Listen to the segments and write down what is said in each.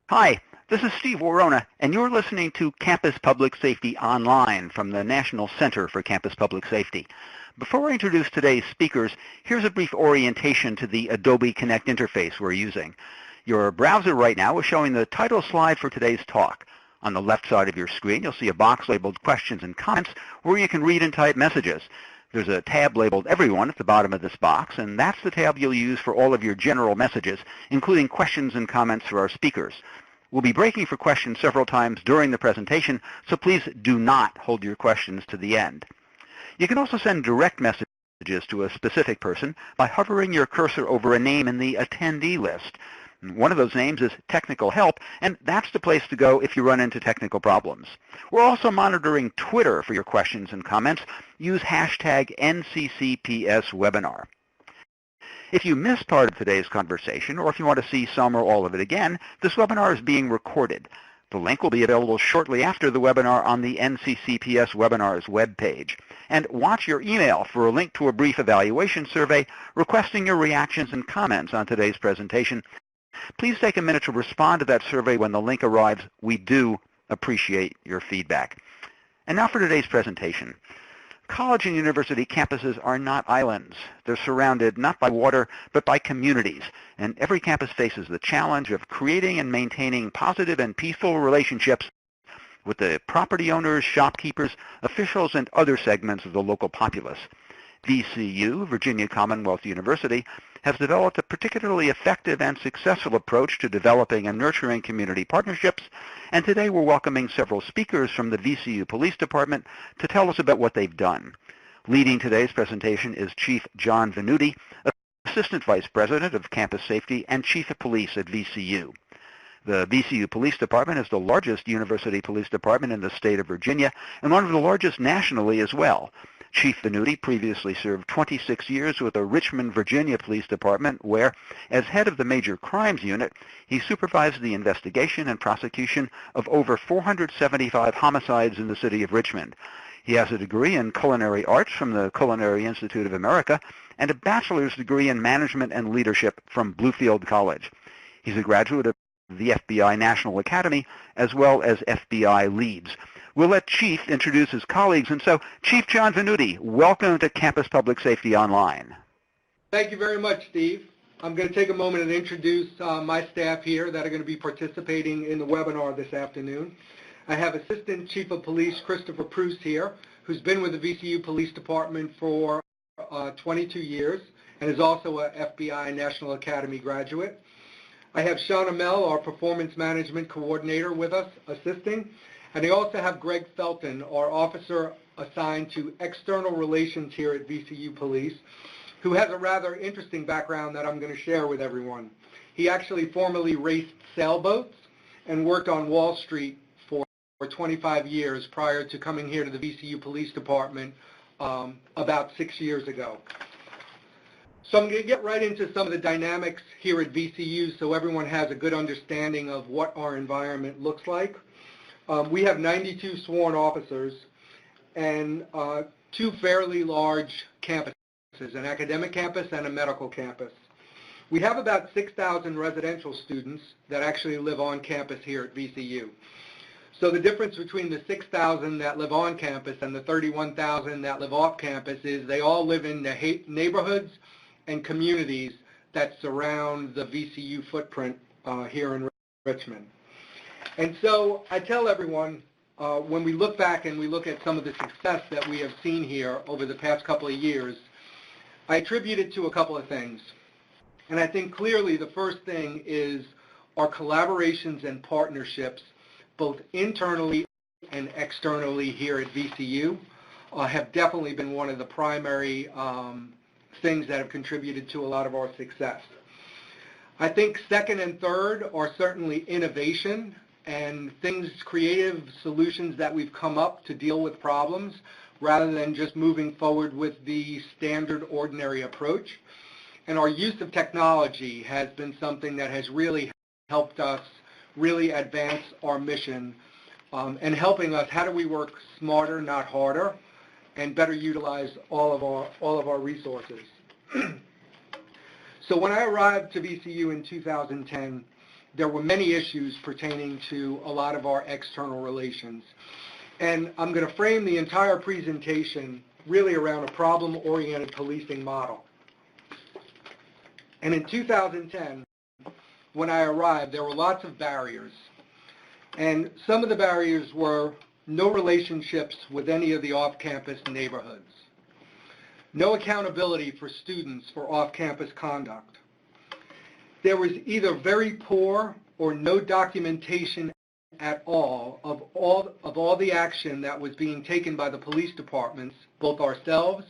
Hi, this is Steve Worona, and you're listening to Campus Public Safety Online from the National Center for Campus Public Safety. Before I introduce today's speakers, here's a brief orientation to the Adobe Connect interface we're using. Your browser right now is showing the title slide for today's talk. On the left side of your screen, you'll see a box labeled Questions and Comments where you can read and type messages. There's a tab labeled Everyone at the bottom of this box, and that's the tab you'll use for all of your general messages, including questions and comments for our speakers. We'll be breaking for questions several times during the presentation, so please do not hold your questions to the end. You can also send direct messages to a specific person by hovering your cursor over a name in the attendee list. One of those names is Technical Help, and that's the place to go if you run into technical problems. We're also monitoring Twitter for your questions and comments. Use hashtag NCCPSWebinar. If you missed part of today's conversation, or if you want to see some or all of it again, this webinar is being recorded. The link will be available shortly after the webinar on the NCCPS Webinars webpage. And watch your email for a link to a brief evaluation survey requesting your reactions and comments on today's presentation. Please take a minute to respond to that survey when the link arrives. We do appreciate your feedback. And now for today's presentation. College and university campuses are not islands. They're surrounded not by water, but by communities. And every campus faces the challenge of creating and maintaining positive and peaceful relationships with the property owners, shopkeepers, officials, and other segments of the local populace. VCU, Virginia Commonwealth University, has developed a particularly effective and successful approach to developing and nurturing community partnerships, and today we're welcoming several speakers from the VCU Police Department to tell us about what they've done. Leading today's presentation is Chief John Venuti, Assistant Vice President of Campus Safety and Chief of Police at VCU. The VCU Police Department is the largest university police department in the state of Virginia and one of the largest nationally as well. Chief Venuti previously served 26 years with the Richmond, Virginia Police Department, where, as head of the Major Crimes Unit, he supervised the investigation and prosecution of over 475 homicides in the city of Richmond. He has a degree in culinary arts from the Culinary Institute of America and a bachelor's degree in management and leadership from Bluefield College. He's a graduate of the FBI National Academy as well as FBI Leads. We'll let Chief introduce his colleagues, and so Chief John Venuti, welcome to Campus Public Safety Online. Thank you very much, Steve. I'm going to take a moment and introduce my staff here that are going to be participating in the webinar this afternoon. I have Assistant Chief of Police Christopher Proust here, who's been with the VCU Police Department for 22 years and is also an FBI National Academy graduate. I have Shauna Mell, our Performance Management Coordinator, with us, assisting. And I also have Greg Felton, our officer assigned to external relations here at VCU Police, who has a rather interesting background that I'm going to share with everyone. He actually formerly raced sailboats and worked on Wall Street for 25 years prior to coming here to the VCU Police Department about 6 years ago. So I'm going to get right into some of the dynamics here at VCU so everyone has a good understanding of what our environment looks like. We have 92 sworn officers and two fairly large campuses, an academic campus and a medical campus. We have about 6,000 residential students that actually live on campus here at VCU. So the difference between the 6,000 that live on campus and the 31,000 that live off campus is they all live in the neighborhoods and communities that surround the VCU footprint here in Richmond. And so I tell everyone, when we look back and we look at some of the success that we have seen here over the past couple of years, I attribute it to a couple of things. And I think clearly the first thing is our collaborations and partnerships, both internally and externally here at VCU, have definitely been one of the primary things that have contributed to a lot of our success. I think second and third are certainly innovation and creative solutions that we've come up to deal with problems rather than just moving forward with the standard ordinary approach. And our use of technology has been something that has really helped us really advance our mission and helping us, how do we work smarter, not harder, and better utilize all of our resources. So when I arrived to VCU in 2010, there were many issues pertaining to a lot of our external relations. And I'm going to frame the entire presentation really around a problem-oriented policing model. And in 2010, when I arrived, there were lots of barriers. And some of the barriers were no relationships with any of the off-campus neighborhoods, no accountability for students for off-campus conduct. There was either very poor or no documentation at all of all the action that was being taken by the police departments, both ourselves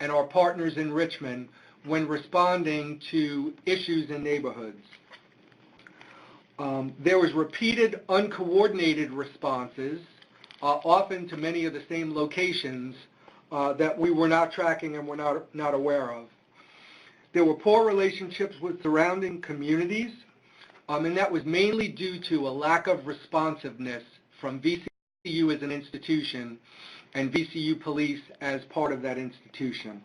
and our partners in Richmond, when responding to issues in neighborhoods. There was repeated uncoordinated responses, often to many of the same locations that we were not tracking and were not aware of. There were poor relationships with surrounding communities, and that was mainly due to a lack of responsiveness from VCU as an institution and VCU Police as part of that institution.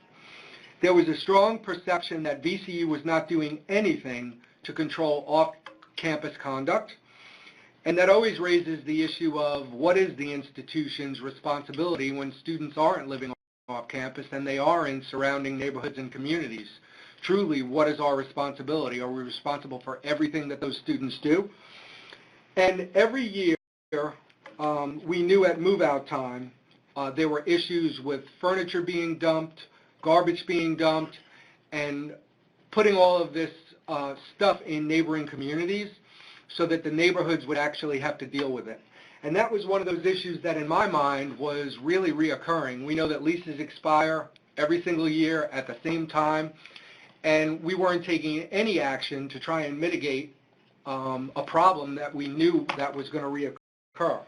There was a strong perception that VCU was not doing anything to control off-campus conduct, and that always raises the issue of what is the institution's responsibility when students aren't living off campus and they are in surrounding neighborhoods and communities. Truly, what is our responsibility? Are we responsible for everything that those students do? And every year, we knew at move-out time, there were issues with furniture being dumped, garbage being dumped, and putting all of this stuff in neighboring communities so that the neighborhoods would actually have to deal with it. And that was one of those issues that in my mind was really reoccurring. We know that leases expire every single year at the same time, and we weren't taking any action to try and mitigate a problem that we knew that was going to reoccur.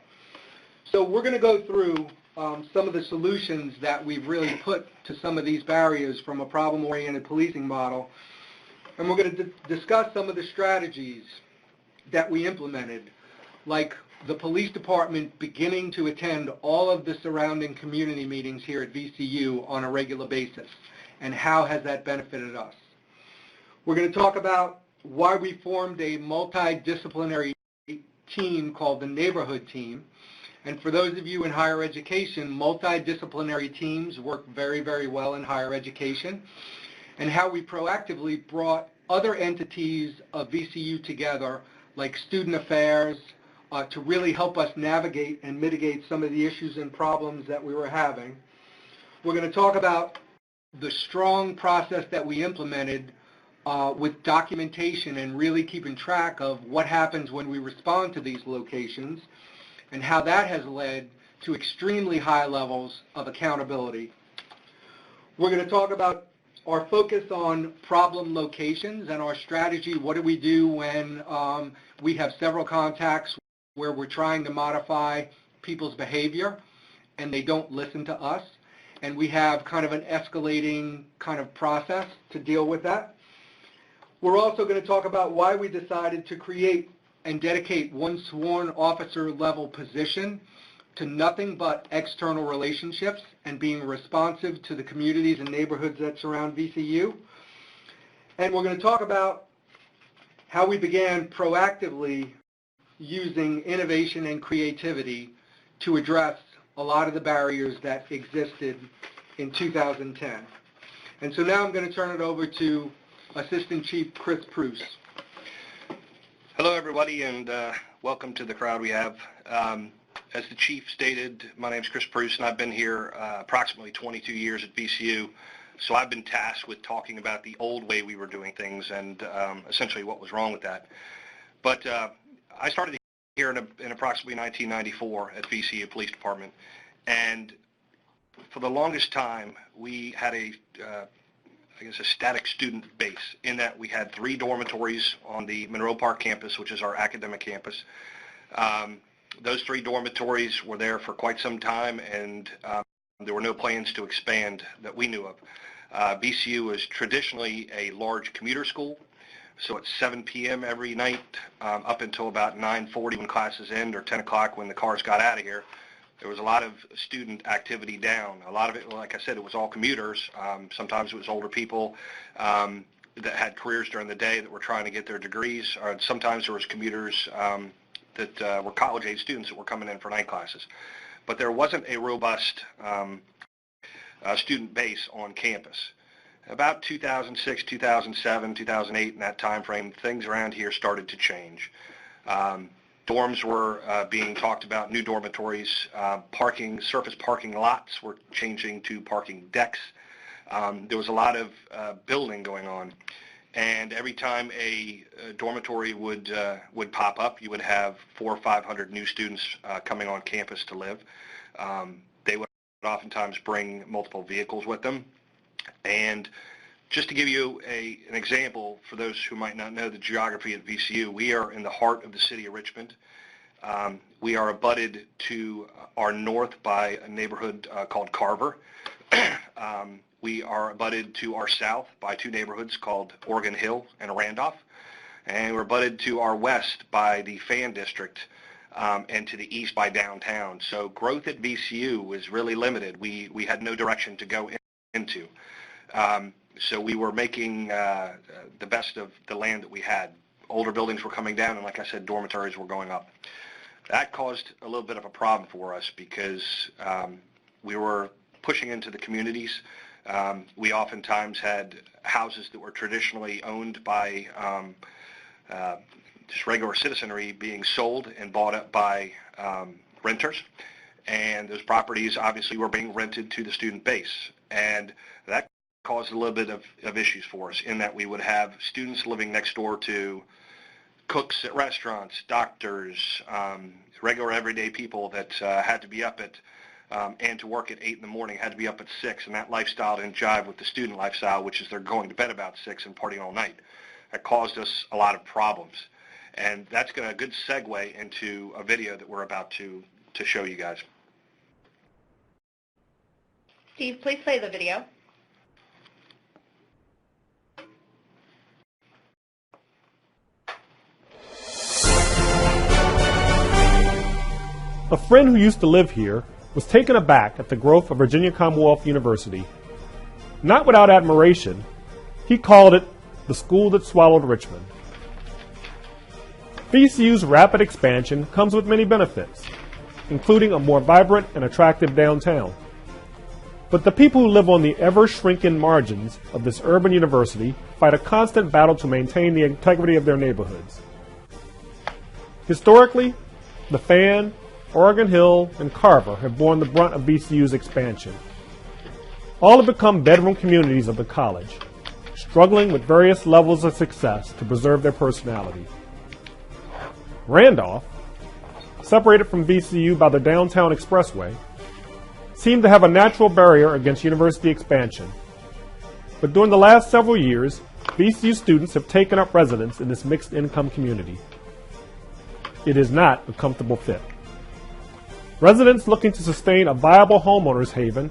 So we're going to go through some of the solutions that we've really put to some of these barriers from a problem-oriented policing model, and we're going to discuss some of the strategies that we implemented, like the police department beginning to attend all of the surrounding community meetings here at VCU on a regular basis, and how has that benefited us. We're going to talk about why we formed a multidisciplinary team called the Neighborhood Team. And for those of you in higher education, multidisciplinary teams work very, very well in higher education, and how we proactively brought other entities of VCU together, like student affairs, to really help us navigate and mitigate some of the issues and problems that we were having. We're going to talk about the strong process that we implemented with documentation and really keeping track of what happens when we respond to these locations, and how that has led to extremely high levels of accountability. We're going to talk about our focus on problem locations and our strategy. What do we do when we have several contacts where we're trying to modify people's behavior and they don't listen to us, and we have kind of an escalating kind of process to deal with that. We're also going to talk about why we decided to create and dedicate one sworn officer level position to nothing but external relationships and being responsive to the communities and neighborhoods that surround VCU. And we're going to talk about how we began proactively using innovation and creativity to address a lot of the barriers that existed in 2010. And so now I'm going to turn it over to Assistant Chief Chris Pruce. Hello, everybody, and welcome to the crowd we have. As the chief stated, my name is Chris Pruce, and I've been here approximately 22 years at VCU. So I've been tasked with talking about the old way we were doing things and essentially what was wrong with that. But I started here in approximately 1994 at VCU Police Department, and for the longest time we had a static student base, in that we had 3 dormitories on the Monroe Park campus, which is our academic campus. Those 3 dormitories were there for quite some time, and there were no plans to expand that we knew of. VCU is traditionally a large commuter school, so at 7 p.m. every night up until about 9:40 when classes end, or 10 o'clock when the cars got out of here, there was a lot of student activity down. A lot of it, like I said, it was all commuters. Sometimes it was older people. that had careers during the day that were trying to get their degrees, or sometimes there was commuters that were college-age students that were coming in for night classes. But there wasn't a robust student base on campus. About 2006, 2007, 2008, in that time frame, things around here started to change. Dorms were being talked about, new dormitories, surface parking lots were changing to parking decks. There was a lot of building going on, and every time a dormitory would pop up, you would have 400 or 500 new students coming on campus to live. They would oftentimes bring multiple vehicles with them. And just to give you an example, for those who might not know the geography at VCU, we are in the heart of the city of Richmond. We are abutted to our north by a neighborhood called Carver. We are abutted to our south by two neighborhoods called Oregon Hill and Randolph. And we're abutted to our west by the Fan District, and to the east by downtown. So growth at VCU was really limited. We had no direction to go into. So we were making the best of the land that we had. Older buildings were coming down, and like I said, dormitories were going up. That caused a little bit of a problem for us because we were pushing into the communities. We oftentimes had houses that were traditionally owned by just regular citizenry being sold and bought up by renters. And those properties obviously were being rented to the student base. And that caused a little bit of issues for us in that we would have students living next door to cooks at restaurants, doctors, regular everyday people that had to be up at and to work at 8 in the morning, had to be up at 6, and that lifestyle didn't jive with the student lifestyle, which is they're going to bed about 6 and partying all night. That caused us a lot of problems. And that's a good segue into a video that we're about to show you guys. Steve, please play the video. A friend who used to live here was taken aback at the growth of Virginia Commonwealth University. Not without admiration, he called it the school that swallowed Richmond. VCU's rapid expansion comes with many benefits, including a more vibrant and attractive downtown. But the people who live on the ever-shrinking margins of this urban university fight a constant battle to maintain the integrity of their neighborhoods. Historically, the Fan, Oregon Hill, and Carver have borne the brunt of VCU's expansion. All have become bedroom communities of the college, struggling with various levels of success to preserve their personality. Randolph, separated from VCU by the downtown expressway, seemed to have a natural barrier against university expansion. But during the last several years, VCU students have taken up residence in this mixed-income community. It is not a comfortable fit. Residents looking to sustain a viable homeowner's haven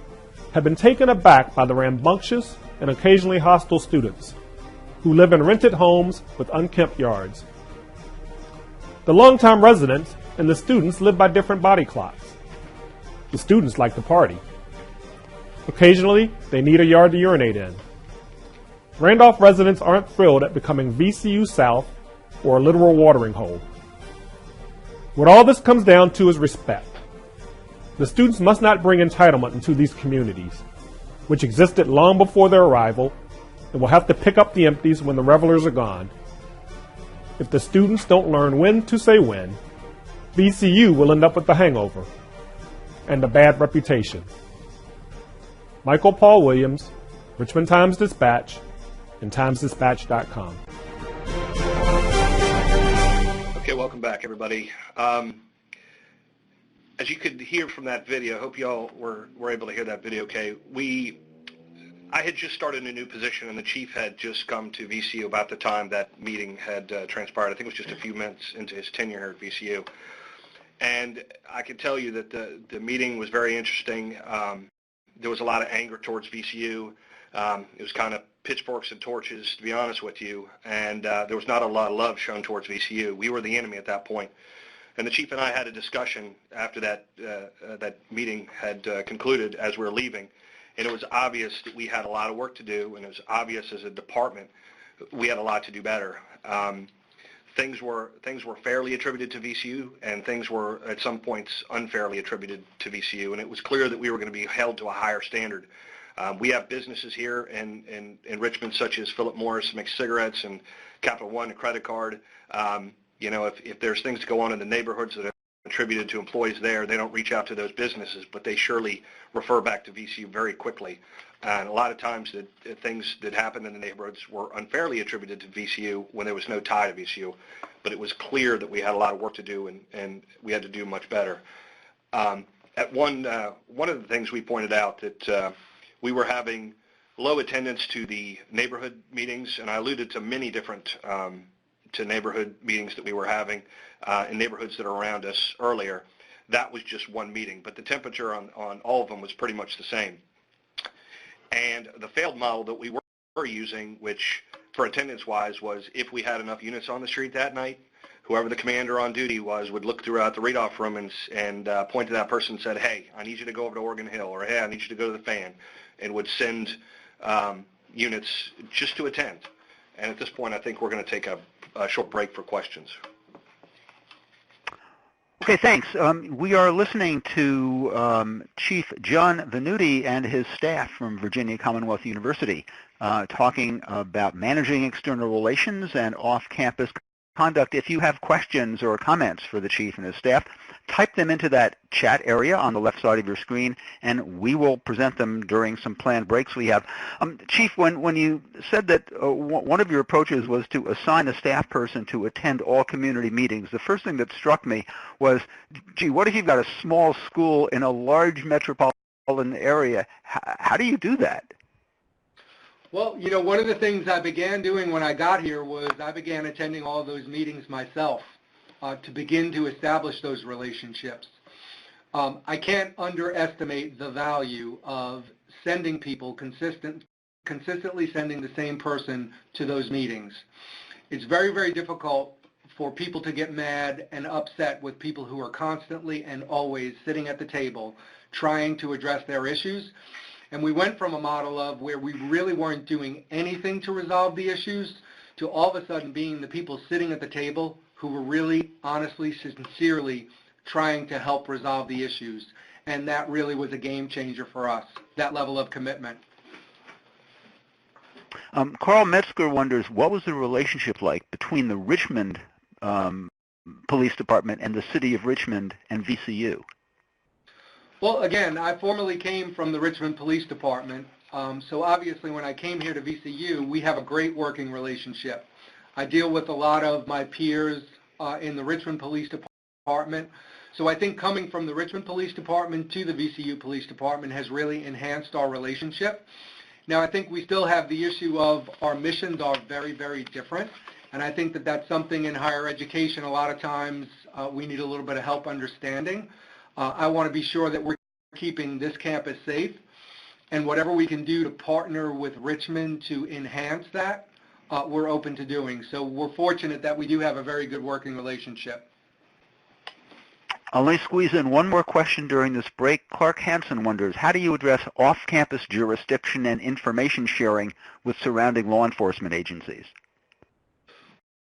have been taken aback by the rambunctious and occasionally hostile students who live in rented homes with unkempt yards. The longtime residents and the students live by different body clocks. The students like to party. Occasionally, they need a yard to urinate in. Randolph residents aren't thrilled at becoming VCU South or a literal watering hole. What all this comes down to is respect. The students must not bring entitlement into these communities, which existed long before their arrival, and will have to pick up the empties when the revelers are gone. If the students don't learn when to say when, VCU will end up with the hangover and a bad reputation. Michael Paul Williams, Richmond Times-Dispatch, and TimesDispatch.com. Okay, welcome back, everybody. As you could hear from that video, I hope you all were able to hear that video okay. I had just started a new position, and the chief had just come to VCU about the time that meeting had transpired. I think it was just a few months into his tenure here at VCU. And I can tell you that the meeting was very interesting. There was a lot of anger towards VCU. It was kind of pitchforks and torches, to be honest with you, and there was not a lot of love shown towards VCU. We were the enemy at that point. And the chief and I had a discussion after that meeting had concluded as we were leaving, and it was obvious that we had a lot of work to do, and it was obvious as a department we had a lot to do better. Things were fairly attributed to VCU, and things were at some points unfairly attributed to VCU, and it was clear that we were going to be held to a higher standard. We have businesses here in Richmond, such as Philip Morris makes cigarettes, and Capital One, a credit card. If there's things that go on in the neighborhoods that are attributed to employees there, they don't reach out to those businesses, but they surely refer back to VCU very quickly. And a lot of times things that happened in the neighborhoods were unfairly attributed to VCU when there was no tie to VCU. But it was clear that we had a lot of work to do, and we had to do much better. One of the things we pointed out that we were having low attendance to the neighborhood meetings, and I alluded to many different to neighborhood meetings that we were having in neighborhoods that are around us earlier. That was just one meeting, but the temperature on all of them was pretty much the same. And the failed model that we were using, which for attendance-wise was if we had enough units on the street that night, whoever the commander on duty was would look throughout the read-off room and point to that person and said, hey, I need you to go over to Oregon Hill, or hey, I need you to go to the Fan, and would send units just to attend. And at this point, I think we're going to take a short break for questions. Okay, thanks. We are listening to Chief John Venuti and his staff from Virginia Commonwealth University talking about managing external relations and off-campus conduct. If you have questions or comments for the Chief and his staff, type them into that chat area on the left side of your screen, and we will present them during some planned breaks we have. Chief, when you said that one of your approaches was to assign a staff person to attend all community meetings, the first thing that struck me was, gee, what if you've got a small school in a large metropolitan area? How do you do that? Well, one of the things I began doing when I got here was I began attending all of those meetings myself to begin to establish those relationships. I can't underestimate the value of sending people, consistently sending the same person to those meetings. It's very, very difficult for people to get mad and upset with people who are constantly and always sitting at the table trying to address their issues. And we went from a model of where we really weren't doing anything to resolve the issues to all of a sudden being the people sitting at the table who were really, honestly, sincerely trying to help resolve the issues. And that really was a game changer for us, that level of commitment. Carl Metzger wonders, what was the relationship like between the Richmond Police Department and the City of Richmond and VCU? Well, again, I formerly came from the Richmond Police Department, so obviously when I came here to VCU, we have a great working relationship. I deal with a lot of my peers in the Richmond Police Department, so I think coming from the Richmond Police Department to the VCU Police Department has really enhanced our relationship. Now, I think we still have the issue of our missions are very, very different, and I think that that's something in higher education a lot of times we need a little bit of help understanding. I want to be sure that we're keeping this campus safe, and whatever we can do to partner with Richmond to enhance that, we're open to doing. So we're fortunate that we do have a very good working relationship. I'll only squeeze in one more question during this break. Clark Hansen wonders, how do you address off-campus jurisdiction and information sharing with surrounding law enforcement agencies?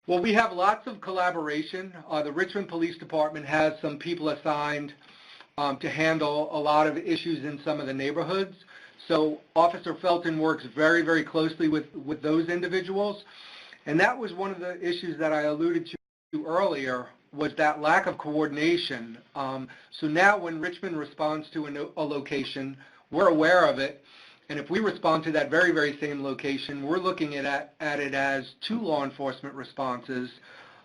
Well, we have lots of collaboration. The Richmond Police Department has some people assigned to handle a lot of issues in some of the neighborhoods. So Officer Felton works very, very closely with those individuals. And that was one of the issues that I alluded to earlier, was that lack of coordination. So now when Richmond responds to a location, we're aware of it. And if we respond to that very, very same location, we're looking at it as two law enforcement responses,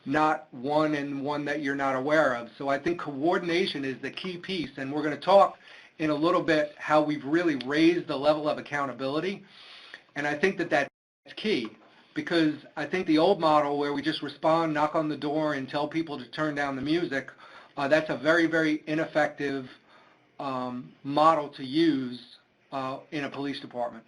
not one and one that you're not aware of. So I think coordination is the key piece, and we're going to talk in a little bit how we've really raised the level of accountability. And I think that that's key, because I think the old model where we just respond, knock on the door, and tell people to turn down the music, that's a very, very ineffective model to use in a police department.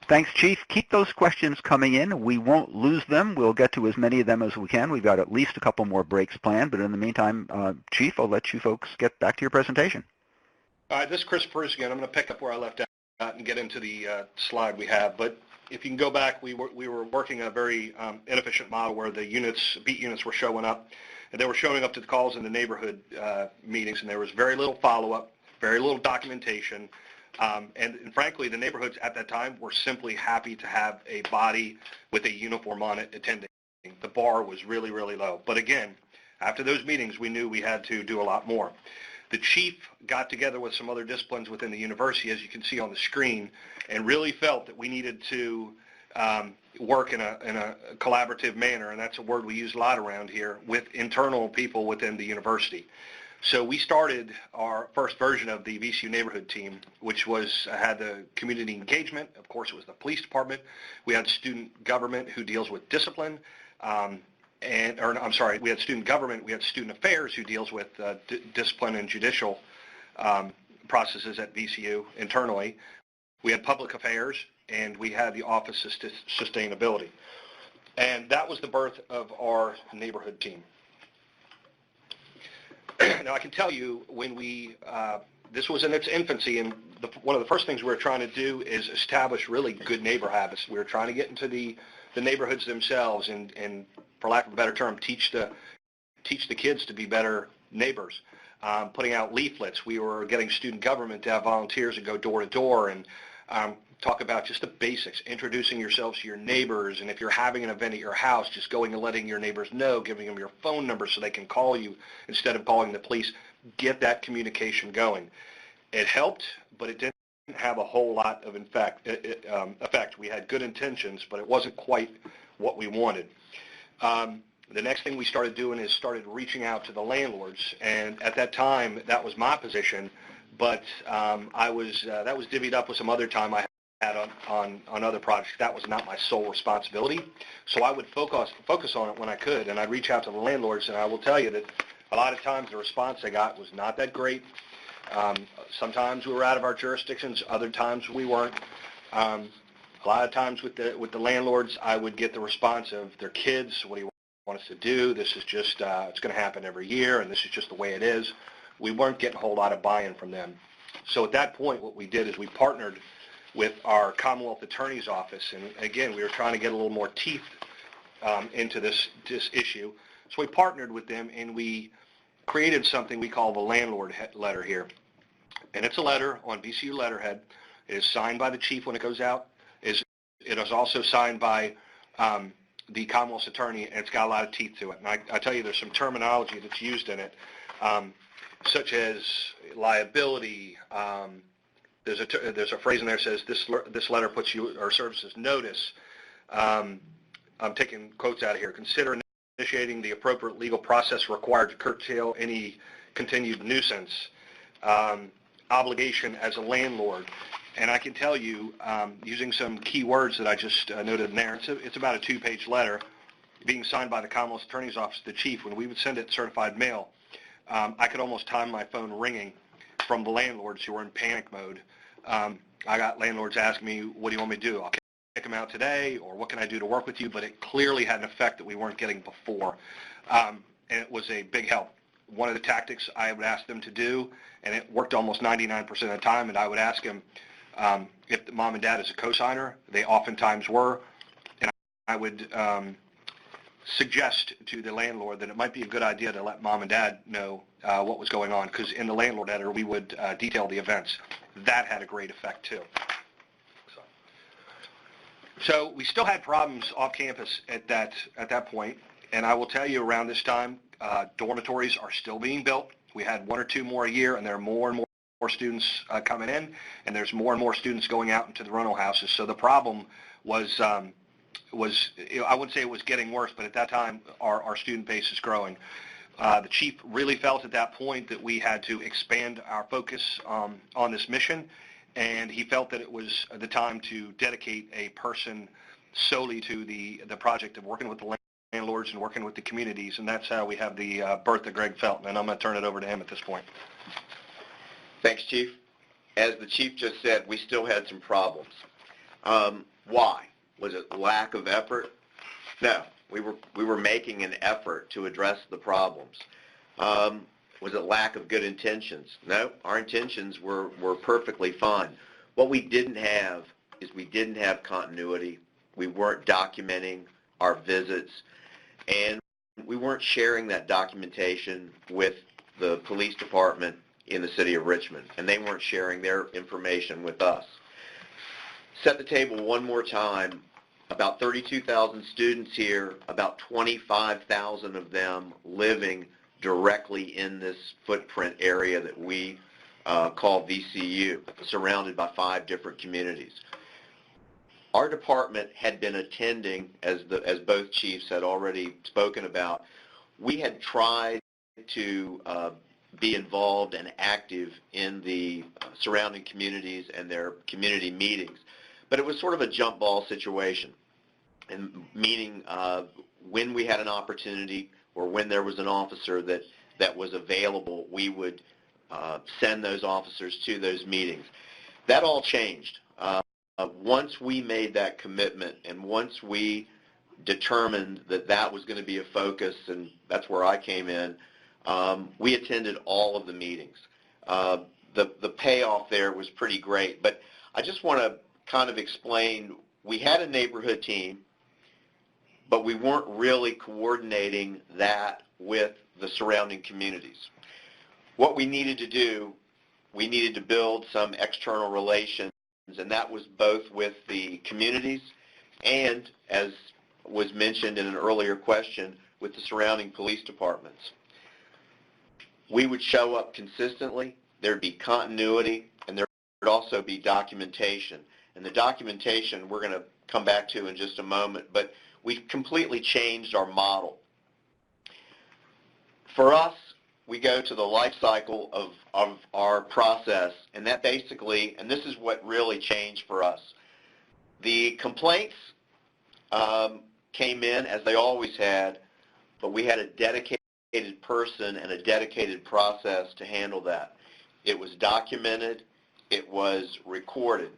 Thanks, Chief. Keep those questions coming in. We won't lose them. We'll get to as many of them as we can. We've got at least a couple more breaks planned, but in the meantime, Chief, I'll let you folks get back to your presentation. All right, this is Chris Bruce again. I'm going to pick up where I left and get into the slide we have. But if you can go back, we were working a very inefficient model where the beat units were showing up, and they were showing up to the calls in the neighborhood meetings, and there was very little follow-up, very little documentation, and frankly, the neighborhoods at that time were simply happy to have a body with a uniform on it attending. The bar was really, really low. But again, after those meetings, we knew we had to do a lot more. The chief got together with some other disciplines within the university, as you can see on the screen, and really felt that we needed to work in a collaborative manner, and that's a word we use a lot around here, with internal people within the university. So we started our first version of the VCU neighborhood team, which had the community engagement. Of course, it was the police department. We had student government who deals with discipline. We had student government, we had student affairs who deals with discipline and judicial processes at VCU internally. We had public affairs, and we had the Office of Sustainability. And that was the birth of our neighborhood team. Now, I can tell you, when this was in its infancy, and one of the first things we were trying to do is establish really good neighbor habits. We were trying to get into the neighborhoods themselves and, for lack of a better term, teach the kids to be better neighbors. Putting out leaflets. We were getting student government to have volunteers that go door to door and talk about just the basics, introducing yourselves to your neighbors, and if you're having an event at your house, just going and letting your neighbors know, giving them your phone number so they can call you instead of calling the police. Get that communication going. It helped, but it didn't have a whole lot of effect. We had good intentions, but it wasn't quite what we wanted. The next thing we started doing is started reaching out to the landlords, and at that time, that was my position, but that was divvied up with some other time I had on other projects. That was not my sole responsibility, so I would focus on it when I could, and I'd reach out to the landlords, and I will tell you that a lot of times the response I got was not that great. Sometimes we were out of our jurisdictions, other times we weren't. A lot of times with the landlords, I would get the response of their kids, what do you want us to do? This is just, it's going to happen every year, and this is just the way it is. We weren't getting a whole lot of buy-in from them. So at that point, what we did is we partnered with our Commonwealth Attorney's Office, and again, we were trying to get a little more teeth into this issue. So we partnered with them, and we created something we call the landlord letter here. And it's a letter on VCU letterhead. It is signed by the chief when it goes out. It is also signed by the Commonwealth's attorney, and it's got a lot of teeth to it. And I tell you, there's some terminology that's used in it, such as liability. There's a phrase in there that says this letter puts you or serves as notice. I'm taking quotes out of here. Consider initiating the appropriate legal process required to curtail any continued nuisance. Obligation as a landlord. And I can tell you, using some key words that I just noted in there, it's about a 2-page letter being signed by the Commonwealth Attorney's Office, the chief. When we would send it certified mail, I could almost time my phone ringing from the landlords who were in panic mode. I got landlords asking me, what do you want me to do? I'll kick them out today, or what can I do to work with you? But it clearly had an effect that we weren't getting before, and it was a big help. One of the tactics I would ask them to do, and it worked almost 99% of the time, and I would ask them if the mom and dad is a cosigner. They oftentimes were, and I would suggest to the landlord that it might be a good idea to let mom and dad know what was going on, because in the landlord letter we would detail the events. That had a great effect too. So we still had problems off campus at that point, and I will tell you, around this time, dormitories are still being built. We had 1 or 2 more a year, and there are more and more students coming in, and there's more and more students going out into the rental houses. So the problem was I wouldn't say it was getting worse, but at that time our student base is growing. The chief really felt at that point that we had to expand our focus on this mission, and he felt that it was the time to dedicate a person solely to the project of working with the landlords and working with the communities, and that's how we have the birth of Greg Felton, and I'm going to turn it over to him at this point. Thanks, Chief. As the Chief just said, we still had some problems. Why? Was it lack of effort? No, we were making an effort to address the problems. Was it lack of good intentions? No, our intentions were perfectly fine. What we didn't have is we didn't have continuity. We weren't documenting our visits, and we weren't sharing that documentation with the police department in the city of Richmond, and they weren't sharing their information with us. Set the table one more time. About 32,000 students here, about 25,000 of them living directly in this footprint area that we call VCU, surrounded by 5 different communities. Our department had been attending, as both chiefs had already spoken about, we had tried to be involved and active in the surrounding communities and their community meetings. But it was sort of a jump ball situation, and meaning when we had an opportunity or when there was an officer that was available, we would send those officers to those meetings. That all changed. Once we made that commitment and once we determined that that was going to be a focus, and that's where I came in, we attended all of the meetings. The payoff there was pretty great, but I just want to kind of explain, we had a neighborhood team, but we weren't really coordinating that with the surrounding communities. What we needed to do, we needed to build some external relations, and that was both with the communities and, as was mentioned in an earlier question, with the surrounding police departments. We would show up consistently, there'd be continuity, and there would also be documentation. And the documentation we're going to come back to in just a moment, but we've completely changed our model. For us, we go to the life cycle of our process, and that basically, and this is what really changed for us. The complaints came in, as they always had, but we had a dedicated person and a dedicated process to handle that. It was documented. It was recorded.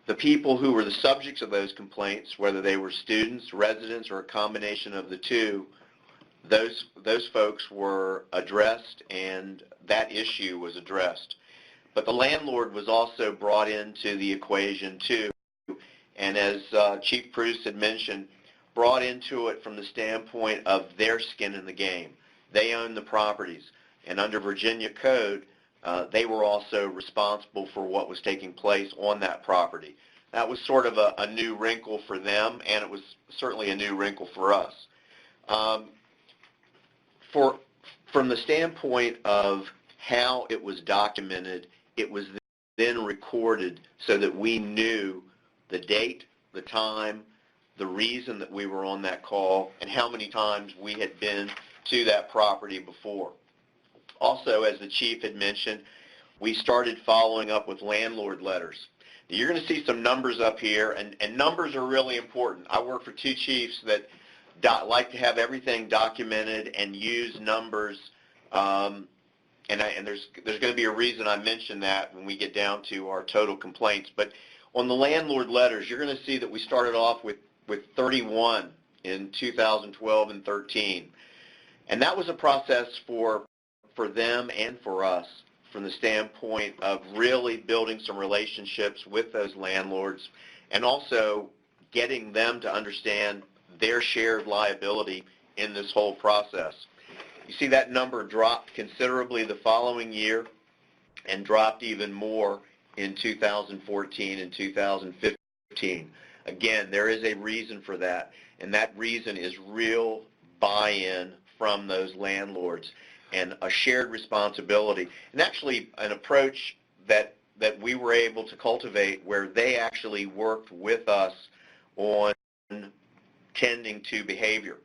The people who were the subjects of those complaints, whether they were students, residents, or a combination of the two, those folks were addressed, and that issue was addressed. But the landlord was also brought into the equation too, and as Chief Bruce had mentioned, brought into it from the standpoint of their skin in the game. They own the properties, and under Virginia code, they were also responsible for what was taking place on that property. That was sort of a new wrinkle for them, and it was certainly a new wrinkle for us. From the standpoint of how it was documented, it was then recorded so that we knew the date, the time, the reason that we were on that call, and how many times we had been to that property before. Also, as the chief had mentioned, we started following up with landlord letters. Now, you're going to see some numbers up here, and numbers are really important. I work for 2 chiefs that like to have everything documented and use numbers, and there's going to be a reason I mention that when we get down to our total complaints. But on the landlord letters, you're going to see that we started off with 31 in 2012 and 13. And that was a process for them and for us from the standpoint of really building some relationships with those landlords and also getting them to understand their shared liability in this whole process. You see that number dropped considerably the following year and dropped even more in 2014 and 2015. Again, there is a reason for that, and that reason is real buy-in from those landlords and a shared responsibility, and actually an approach that we were able to cultivate where they actually worked with us on tending to behavior.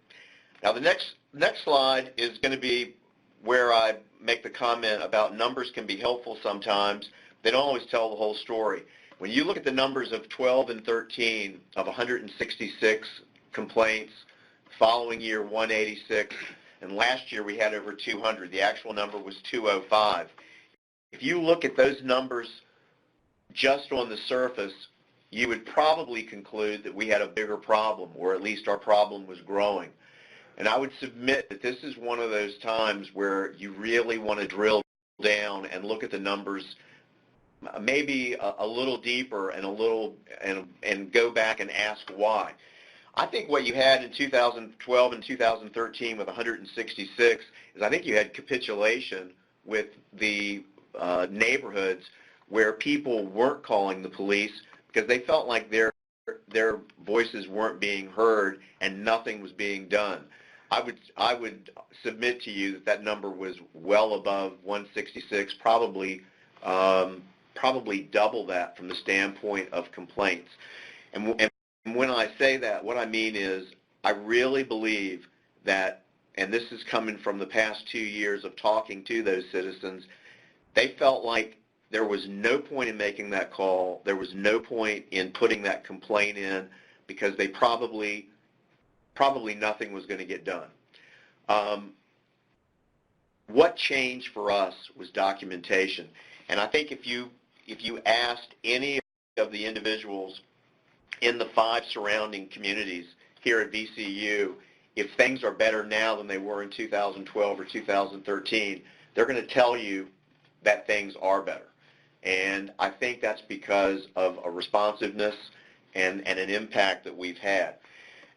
Now the next slide is going to be where I make the comment about numbers can be helpful sometimes. They don't always tell the whole story. When you look at the numbers of 12 and 13 of 166 complaints, following year 186, and last year we had over 200. The actual number was 205. If you look at those numbers just on the surface, you would probably conclude that we had a bigger problem, or at least our problem was growing. And I would submit that this is one of those times where you really want to drill down and look at the numbers maybe a little deeper and go back and ask why. I think what you had in 2012 and 2013 with 166 is I think you had capitulation with the neighborhoods where people weren't calling the police because they felt like their voices weren't being heard and nothing was being done. I would submit to you that number was well above 166, probably double that from the standpoint of complaints. And when I say that, what I mean is I really believe that, and this is coming from the past 2 years of talking to those citizens, they felt like there was no point in making that call, there was no point in putting that complaint in because they probably nothing was going to get done. What changed for us was documentation. And I think if you asked any of the individuals in the 5 surrounding communities here at VCU, if things are better now than they were in 2012 or 2013, they're going to tell you that things are better. And I think that's because of a responsiveness and an impact that we've had.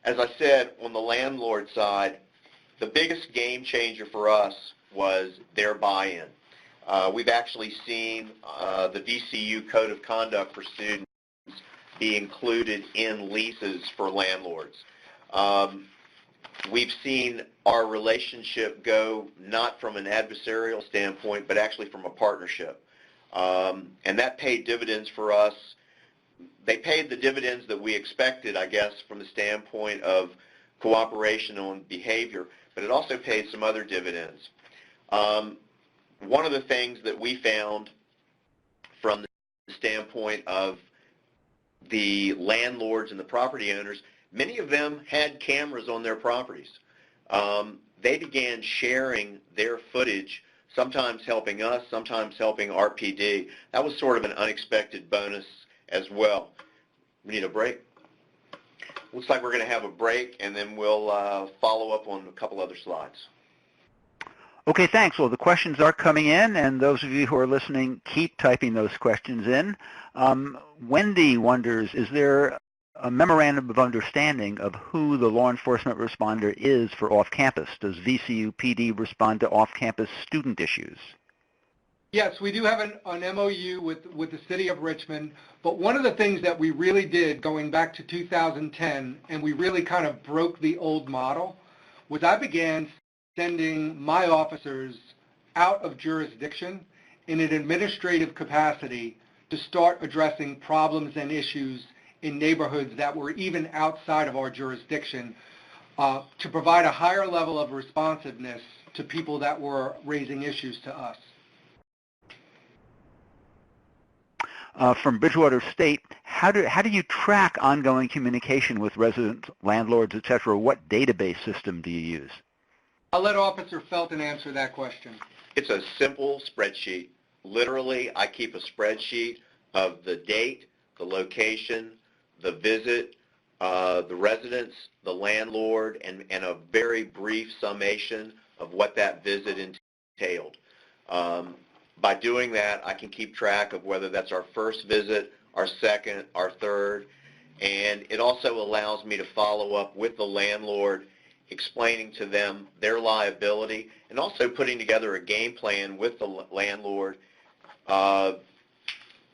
As I said, on the landlord side, the biggest game changer for us was their buy-in. We've actually seen the VCU Code of Conduct for students be included in leases for landlords. We've seen our relationship go not from an adversarial standpoint, but actually from a partnership. And that paid dividends for us. They paid the dividends that we expected, I guess, from the standpoint of cooperation on behavior, but it also paid some other dividends. One of the things that we found from the standpoint of the landlords and the property owners, many of them had cameras on their properties. They began sharing their footage, sometimes helping us, sometimes helping RPD. That was sort of an unexpected bonus as well. We need a break? Looks like we're going to have a break, and then we'll follow up on a couple other slides. Okay, thanks. Well, the questions are coming in, and those of you who are listening, keep typing those questions in. Wendy wonders, is there a memorandum of understanding of who the law enforcement responder is for off-campus? Does VCU PD respond to off-campus student issues? Yes, we do have an MOU with the city of Richmond, but one of the things that we really did going back to 2010, and we really kind of broke the old model, was I began sending my officers out of jurisdiction in an administrative capacity to start addressing problems and issues in neighborhoods that were even outside of our jurisdiction, to provide a higher level of responsiveness to people that were raising issues to us. From Bridgewater State, how do you track ongoing communication with residents, landlords, et cetera? What database system do you use? I'll let Officer Felton answer that question. It's a simple spreadsheet. Literally, I keep a spreadsheet of the date, the location, the visit, the residence, the landlord, and a very brief summation of what that visit entailed. By doing that, I can keep track of whether that's our first visit, our second, our third, and it also allows me to follow up with the landlord, explaining to them their liability, and also putting together a game plan with the landlord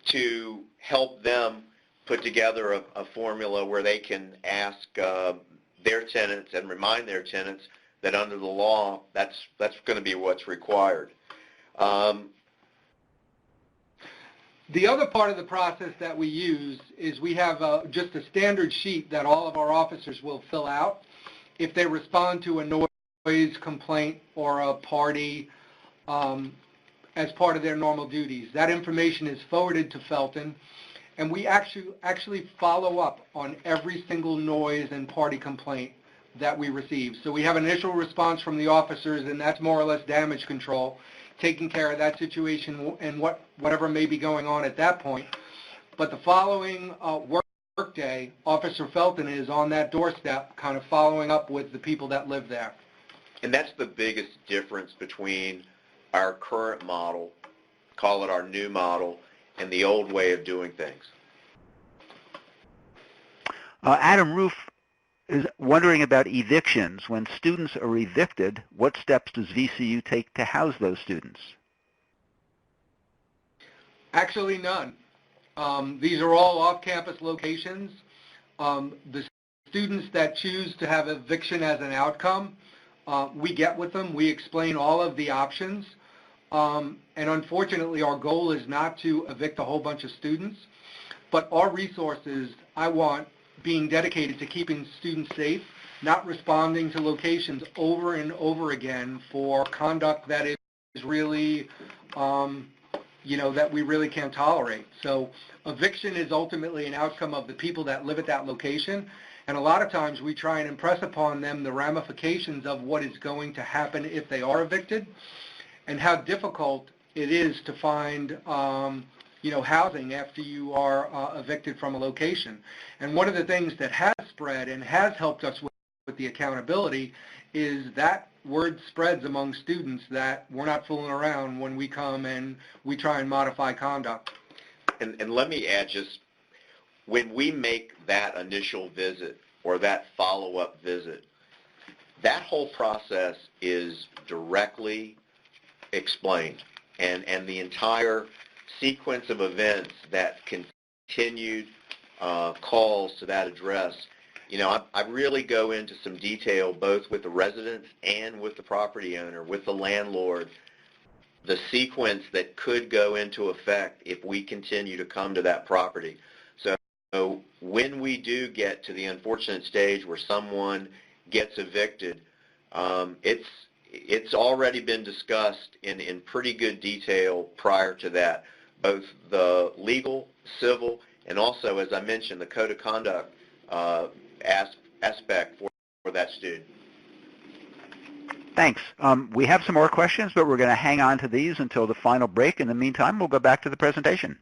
to help them put together a formula where they can ask their tenants and remind their tenants that under the law, that's going to be what's required. The other part of the process that we use is we have just a standard sheet that all of our officers will fill out if they respond to a noise complaint or a party as part of their normal duties. That information is forwarded to Felton, and we actually follow up on every single noise and party complaint that we receive. So we have an initial response from the officers, and that's more or less damage control, taking care of that situation and whatever may be going on at that point. But the following work day, Officer Felton is on that doorstep kind of following up with the people that live there. And that's the biggest difference between our current model, call it our new model, and the old way of doing things. Adam Roof is wondering about evictions. When students are evicted, what steps does VCU take to house those students? Actually, none. These are all off-campus locations. The students that choose to have eviction as an outcome, we get with them. We explain all of the options. And unfortunately, our goal is not to evict a whole bunch of students, but our resources, I want, being dedicated to keeping students safe, not responding to locations over and over again for conduct that is really, that we really can't tolerate. So eviction is ultimately an outcome of the people that live at that location, and a lot of times we try and impress upon them the ramifications of what is going to happen if they are evicted, and how difficult it is to find housing after you are evicted from a location. And one of the things that has spread and has helped us with the accountability is that word spreads among students that we're not fooling around when we come and we try and modify conduct. And let me add, just when we make that initial visit or that follow-up visit, that whole process is directly explained, and the entire sequence of events that continued calls to that address. I really go into some detail both with the residents and with the property owner, with the landlord, the sequence that could go into effect if we continue to come to that property. So when we do get to the unfortunate stage where someone gets evicted, it's already been discussed in pretty good detail prior to that, both the legal, civil, and also, as I mentioned, the code of conduct aspect for that student. Thanks. We have some more questions, but we're going to hang on to these until the final break. In the meantime, we'll go back to the presentation.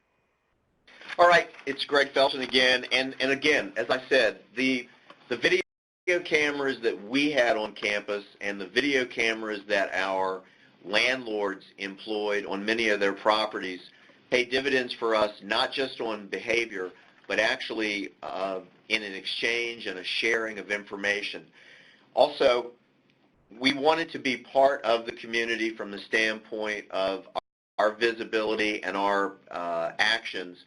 All right, it's Greg Felton again, and again, as I said, the video cameras that we had on campus and the video cameras that our landlords employed on many of their properties pay dividends for us, not just on behavior, but actually in an exchange and a sharing of information. Also, we wanted to be part of the community from the standpoint of our visibility and our actions.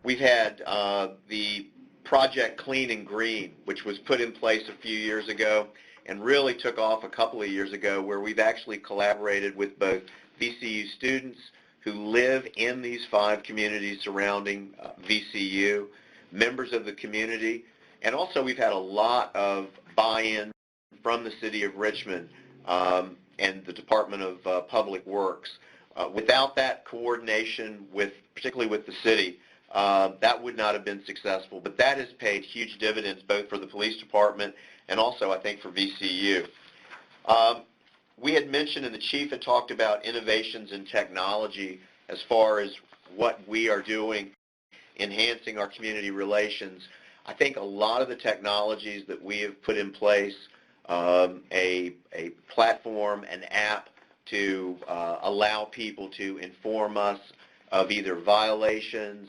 We've had the Project Clean and Green, which was put in place a few years ago and really took off a couple of years ago, where we've actually collaborated with both VCU students who live in these 5 communities surrounding VCU, members of the community, and also we've had a lot of buy-in from the City of Richmond and the Department of Public Works. Without that coordination, particularly with the city, that would not have been successful, but that has paid huge dividends both for the police department and also, I think, for VCU. We had mentioned, and the chief had talked about innovations in technology as far as what we are doing, enhancing our community relations. I think a lot of the technologies that we have put in place, a platform, an app to allow people to inform us of either violations,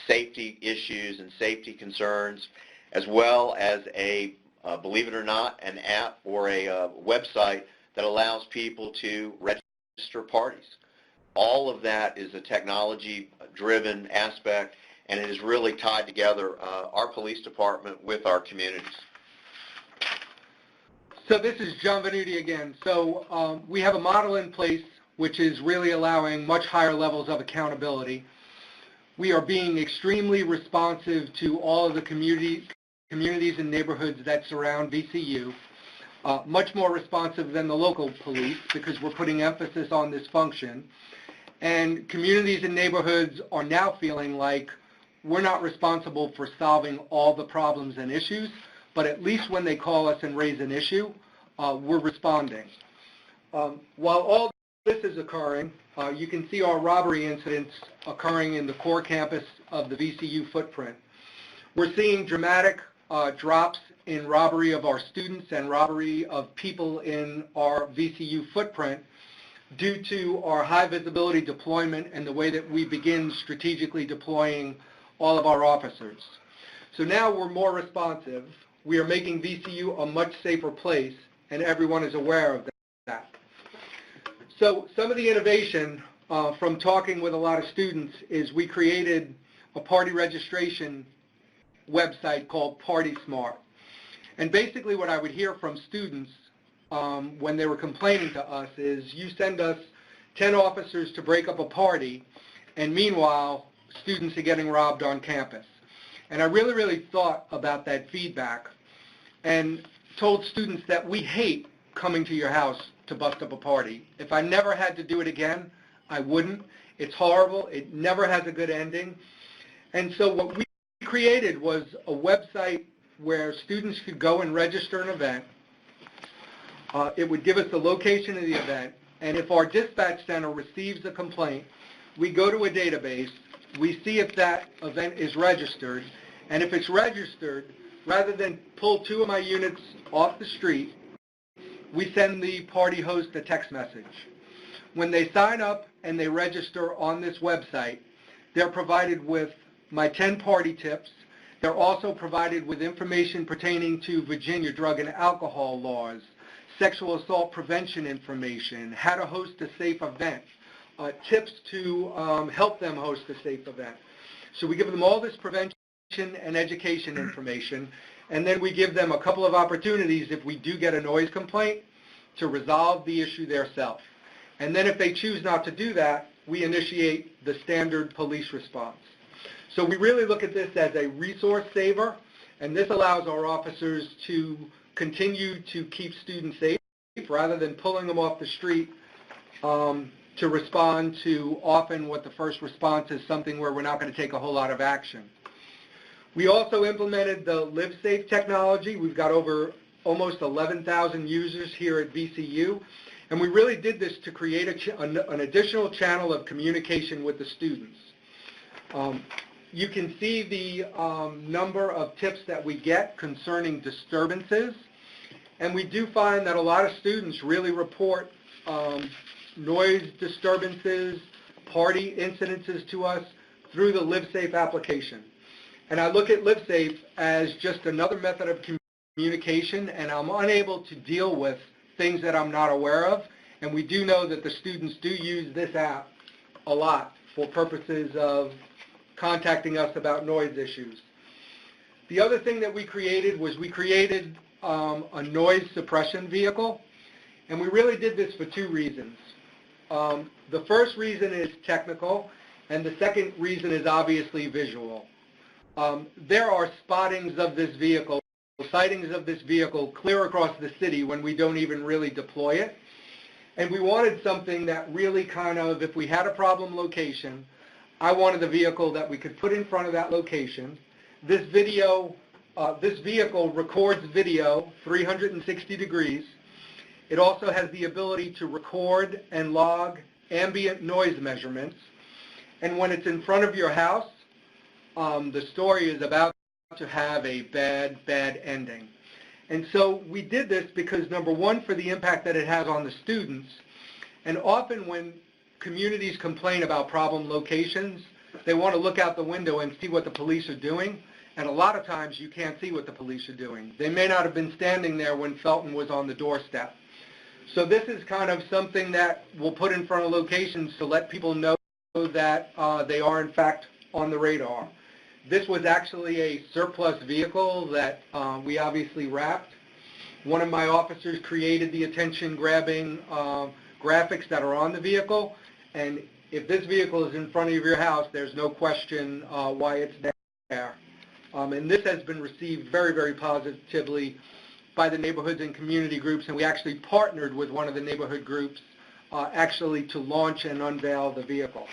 safety issues and safety concerns, as well as believe it or not, an app or a website that allows people to register parties. All of that is a technology-driven aspect, and it has really tied together our police department with our communities. So this is John Venuti again. So we have a model in place which is really allowing much higher levels of accountability. We are being extremely responsive to all of the communities and neighborhoods that surround VCU, much more responsive than the local police because we're putting emphasis on this function. And communities and neighborhoods are now feeling like we're not responsible for solving all the problems and issues, but at least when they call us and raise an issue, we're responding. While all this is occurring, you can see our robbery incidents occurring in the core campus of the VCU footprint. We're seeing dramatic drops in robbery of our students and robbery of people in our VCU footprint due to our high visibility deployment and the way that we begin strategically deploying all of our officers. So now we're more responsive. We are making VCU a much safer place, and everyone is aware of that. So some of the innovation from talking with a lot of students is we created a party registration website called Party Smart. And basically what I would hear from students when they were complaining to us is, you send us 10 officers to break up a party, and meanwhile, students are getting robbed on campus. And I really thought about that feedback and told students that we hate coming to your house to bust up a party. If I never had to do it again, I wouldn't. It's horrible. It never has a good ending. And so what we created was a website where students could go and register an event. It would give us the location of the event, and if our dispatch center receives a complaint, we go to a database, we see if that event is registered, and if it's registered, rather than pull 2 of my units off the street, we send the party host a text message. When they sign up and they register on this website, they're provided with my 10 party tips. They're also provided with information pertaining to Virginia drug and alcohol laws, sexual assault prevention information, how to host a safe event, tips to help them host a safe event. So we give them all this prevention and education information, and then we give them a couple of opportunities if we do get a noise complaint to resolve the issue themselves. And then if they choose not to do that, we initiate the standard police response. So we really look at this as a resource saver, and this allows our officers to continue to keep students safe rather than pulling them off the street to respond to often what the first response is something where we're not going to take a whole lot of action. We also implemented the LiveSafe technology. We've got over almost 11,000 users here at VCU, and we really did this to create an additional channel of communication with the students. You can see the number of tips that we get concerning disturbances, and we do find that a lot of students really report noise disturbances, party incidences to us through the LiveSafe application. And I look at LiveSafe as just another method of communication, and I'm unable to deal with things that I'm not aware of, and we do know that the students do use this app a lot for purposes of contacting us about noise issues. The other thing that we created was we created a noise suppression vehicle, and we really did this for 2 reasons. The first reason is technical, and the second reason is obviously visual. There are spottings of this vehicle, sightings of this vehicle clear across the city when we don't even really deploy it. And we wanted something that really kind of, if we had a problem location, I wanted a vehicle that we could put in front of that location. This vehicle records video 360 degrees. It also has the ability to record and log ambient noise measurements. And when it's in front of your house, the story is about to have a bad ending. And so we did this because, number one, for the impact that it has on the students, and often when communities complain about problem locations, they want to look out the window and see what the police are doing, and a lot of times you can't see what the police are doing. They may not have been standing there when Felton was on the doorstep. So this is kind of something that we'll put in front of locations to let people know that they are in fact on the radar. This was actually a surplus vehicle that we obviously wrapped. One of my officers created the attention-grabbing graphics that are on the vehicle, and if this vehicle is in front of your house, there's no question why it's there. And this has been received very positively by the neighborhoods and community groups, and we actually partnered with one of the neighborhood groups actually to launch and unveil the vehicle.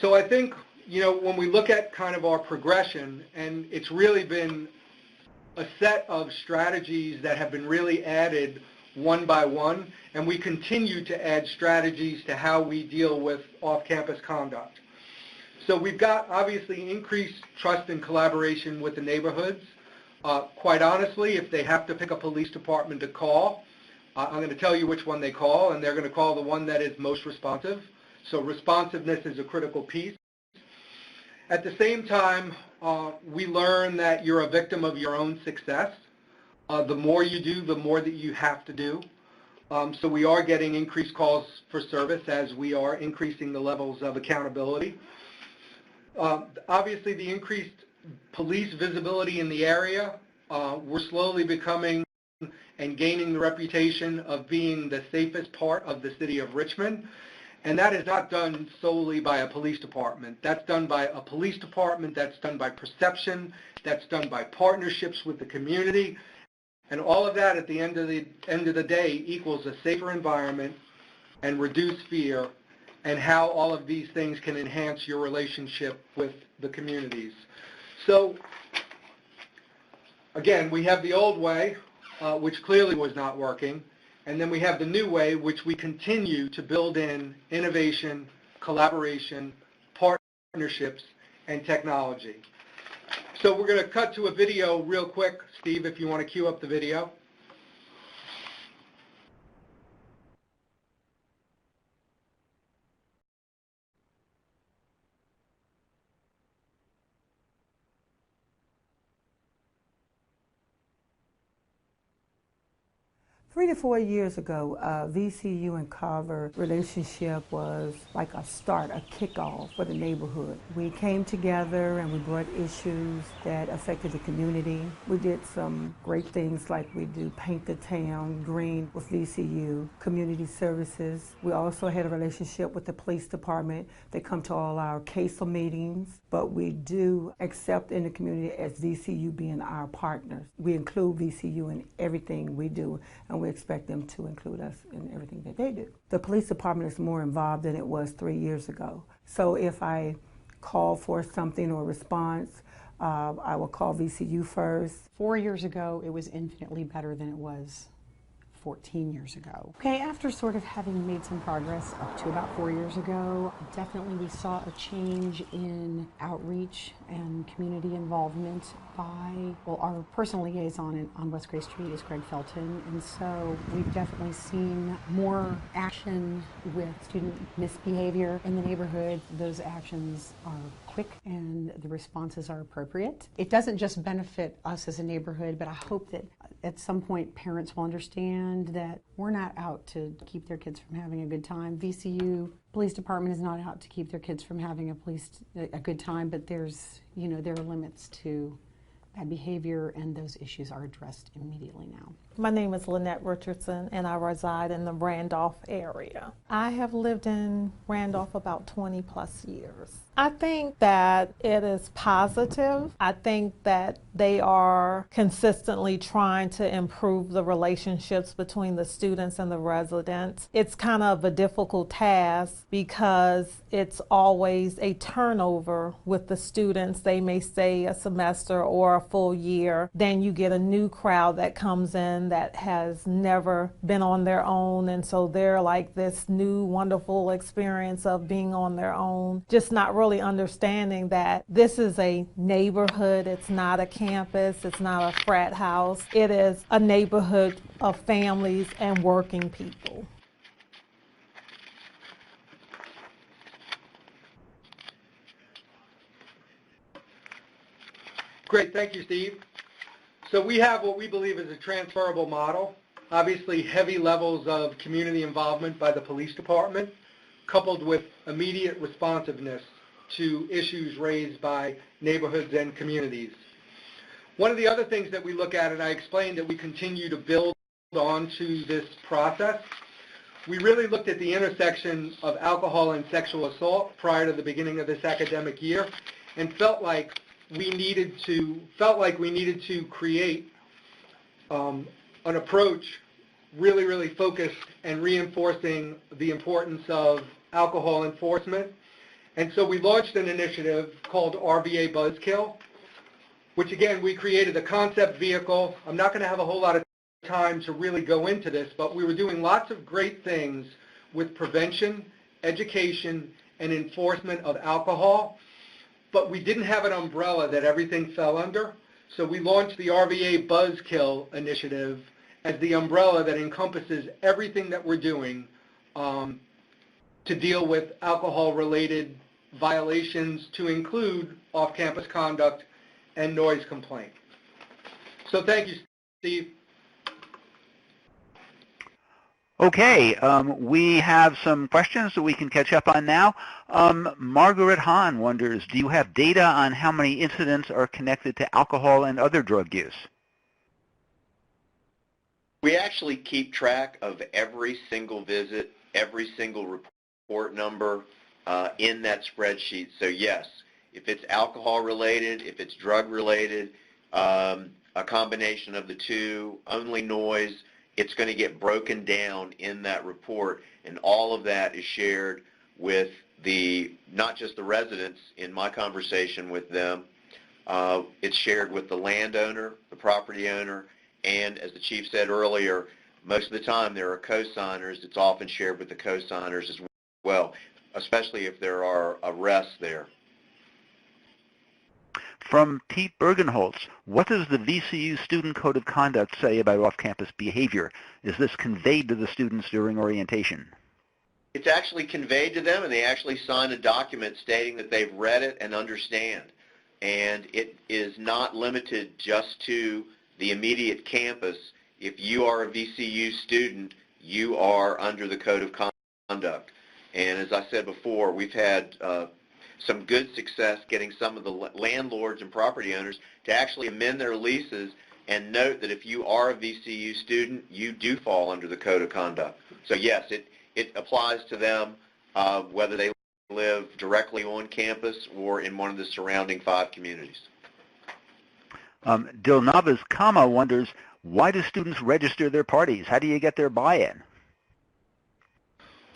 So I think, you know, when we look at kind of our progression, and it's really been a set of strategies that have been really added one by one, and we continue to add strategies to how we deal with off-campus conduct. So we've got, obviously, increased trust and collaboration with the neighborhoods. Quite honestly, if they have to pick a police department to call, I'm going to tell you which one they call, and they're going to call the one that is most responsive. So responsiveness is a critical piece. At the same time, we learn that you're a victim of your own success. The more you do, the more that you have to do. So we are getting increased calls for service as we are increasing the levels of accountability. Obviously, the increased police visibility in the area, we're slowly becoming and gaining the reputation of being the safest part of the city of Richmond. And that is not done solely by a police department. That's done by a police department, that's done by perception, that's done by partnerships with the community. And all of that at the end of the day equals a safer environment and reduce fear, and how all of these things can enhance your relationship with the communities. So again, we have the old way, which clearly was not working, and then we have the new way, which we continue to build in innovation, collaboration, partnerships, and technology. So we're going to cut to a video real quick. Steve, if you want to cue up the video. 3 to 4 years ago, VCU and Carver relationship was like a start, a kickoff for the neighborhood. We came together and we brought issues that affected the community. We did some great things like we do Paint the Town Green with VCU, community services. We also had a relationship with the police department. They come to all our CASEL meetings, but we do accept in the community as VCU being our partners. We include VCU in everything we do, and we expect them to include us in everything that they do. The police department is more involved than it was 3 years ago. So if I call for something or response, I will call VCU first. 4 years ago, it was infinitely better than it was 14 years ago. Okay, after sort of having made some progress up to about 4 years ago, definitely we saw a change in outreach and community involvement by, well, our personal liaison on West Gray Street is Greg Felton, and so we've definitely seen more action with student misbehavior in the neighborhood. Those actions are quick and the responses are appropriate. It doesn't just benefit us as a neighborhood, but I hope that at some point parents will understand that we're not out to keep their kids from having a good time. VCU Police Department is not out to keep their kids from having a good time, but there's, there are limits to bad behavior, and those issues are addressed immediately now. My name is Lynette Richardson, and I reside in the Randolph area. I have lived in Randolph about 20 plus years. I think that it is positive. I think that they are consistently trying to improve the relationships between the students and the residents. It's kind of a difficult task because it's always a turnover with the students. They may stay a semester or a full year. Then you get a new crowd that comes in that has never been on their own, and so they're like this new wonderful experience of being on their own, just not really understanding that this is a neighborhood. It's not a campus, it's not a frat house. It is a neighborhood of families and working people. Great, thank you, Steve. So we have what we believe is a transferable model. Obviously, heavy levels of community involvement by the police department, coupled with immediate responsiveness to issues raised by neighborhoods and communities. One of the other things that we look at, and I explained that we continue to build onto this process, we really looked at the intersection of alcohol and sexual assault prior to the beginning of this academic year, and felt like we needed to create an approach really focused and reinforcing the importance of alcohol enforcement. And so we launched an initiative called RVA Buzzkill, which again, we created a concept vehicle. I'm not going to have a whole lot of time to really go into this, but we were doing lots of great things with prevention, education, and enforcement of alcohol. But we didn't have an umbrella that everything fell under. So we launched the RVA Buzzkill initiative, as the umbrella that encompasses everything that we're doing to deal with alcohol-related violations, to include off-campus conduct and noise complaint. So thank you, Steve. Okay, we have some questions that we can catch up on now. Margaret Hahn wonders, do you have data on how many incidents are connected to alcohol and other drug use? We actually keep track of every single visit, every single report number in that spreadsheet. So yes, if it's alcohol related, if it's drug related, a combination of the two, only noise, it's going to get broken down in that report, and all of that is shared with not just the residents in my conversation with them, it's shared with the landowner, the property owner, and as the chief said earlier, most of the time there are co-signers. It's often shared with the co-signers as well, especially if there are arrests there. From Pete Bergenholtz, what does the VCU Student Code of Conduct say about off-campus behavior? Is this conveyed to the students during orientation? It's actually conveyed to them, and they actually sign a document stating that they've read it and understand. And it is not limited just to the immediate campus. If you are a VCU student, you are under the Code of Conduct. And as I said before, we've had some good success getting some of the landlords and property owners to actually amend their leases and note that if you are a VCU student, you do fall under the Code of Conduct. So yes, it applies to them whether they live directly on campus or in one of the surrounding 5 communities. Dilnavas Kama wonders, why do students register their parties? How do you get their buy-in?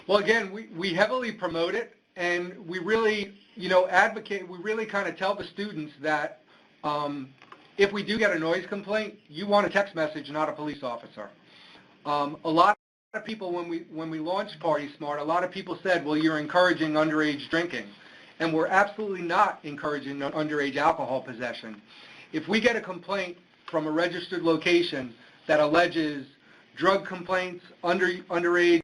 Well, again, we heavily promote it, and we really, advocate. We really kind of tell the students that if we do get a noise complaint, you want a text message, not a police officer. A lot of people, when we launched Party Smart, a lot of people said, well, you're encouraging underage drinking. And we're absolutely not encouraging underage alcohol possession. If we get a complaint from a registered location that alleges drug complaints, underage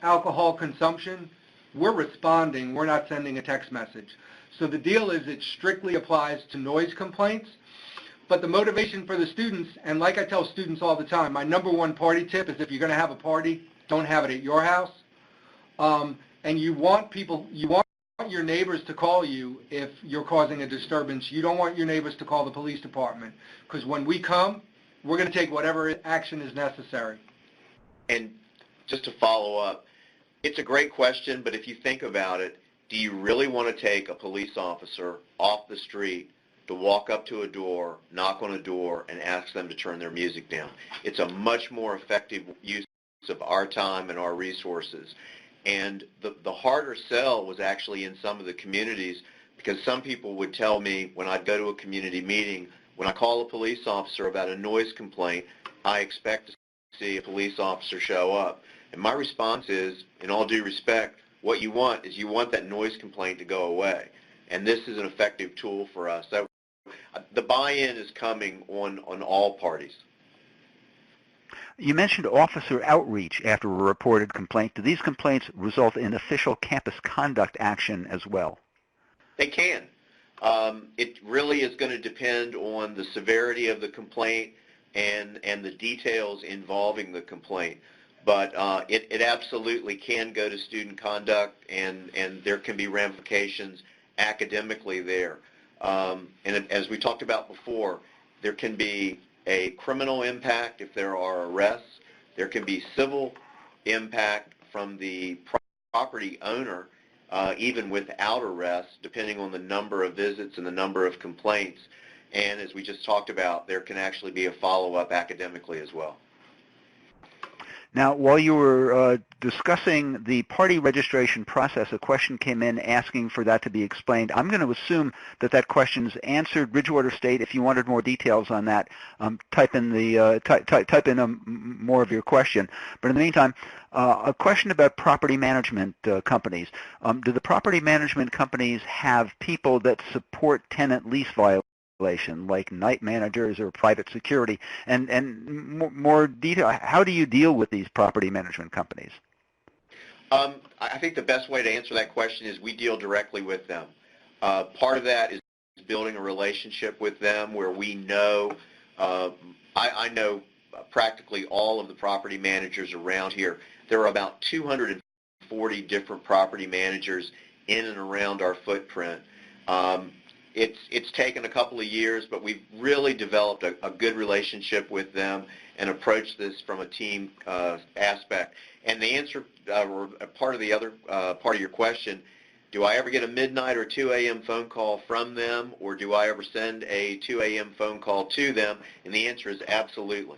alcohol consumption, we're responding. We're not sending a text message. So the deal is it strictly applies to noise complaints. But the motivation for the students, and like I tell students all the time, my number one party tip is if you're going to have a party, don't have it at your house. And you want your neighbors to call you if you're causing a disturbance. You don't want your neighbors to call the police department, because when we come, we're going to take whatever action is necessary. And just to follow up, it's a great question, but if you think about it, do you really want to take a police officer off the street to walk up to a door, knock on a door, and ask them to turn their music down? It's a much more effective use of our time and our resources. And the harder sell was actually in some of the communities, because some people would tell me when I'd go to a community meeting, when I call a police officer about a noise complaint, I expect to see a police officer show up. And my response is, in all due respect, what you want is you want that noise complaint to go away. And this is an effective tool for us. So the buy-in is coming on all parties. You mentioned officer outreach after a reported complaint. Do these complaints result in official campus conduct action as well? They can. It really is going to depend on the severity of the complaint and the details involving the complaint. But it absolutely can go to student conduct, and there can be ramifications academically there. And as we talked about before, there can be a criminal impact if there are arrests. There can be civil impact from the property owner, even without arrest, depending on the number of visits and the number of complaints. And as we just talked about, there can actually be a follow-up academically as well. Now, while you were discussing the party registration process, a question came in asking for that to be explained. I'm going to assume that that question's answered. Bridgewater State, if you wanted more details on that, type in more of your question. But in the meantime, a question about property management companies. Do the property management companies have people that support tenant lease violation, like night managers or private security? And more detail, how do you deal with these property management companies? I think the best way to answer that question is we deal directly with them. Part of that is building a relationship with them where we know, I know practically all of the property managers around here. There are about 240 different property managers in and around our footprint. It's taken a couple of years, but we've really developed a good relationship with them and approached this from a team aspect. And the answer, or part of the other part of your question, do I ever get a midnight or 2 a.m. phone call from them, or do I ever send a 2 a.m. phone call to them? And the answer is absolutely.